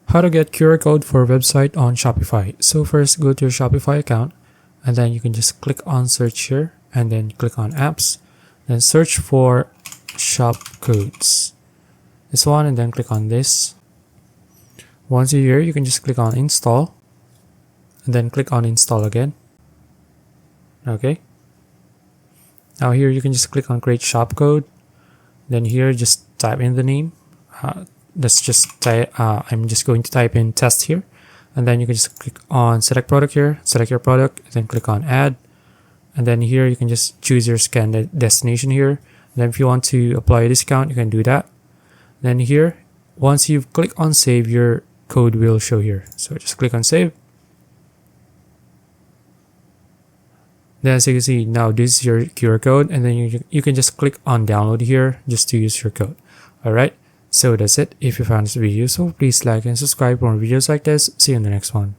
How to get QR code for a website on Shopify. So first, go to your Shopify account, and then you can just click on search here, and then click on apps, then search for shop codes. This one, and then click on this. Once you're here, you can just click on install, and then click on install again. Okay. Now here you can just click on create shop code. Then here just type in the name. Let's just type, I'm just going to type in test here, and then you can just click on select product here, select your product, and then click on add, and then here you can just choose your scan destination here. And then if you want to apply a discount, you can do that. Then here, once you click on save, your code will show here. So just click on save. Then as you can see, now this is your QR code, and then you can just click on download here just to use your code. Alright. So that's it. If you found this video useful, please like and subscribe for more videos like this. See you in the next one.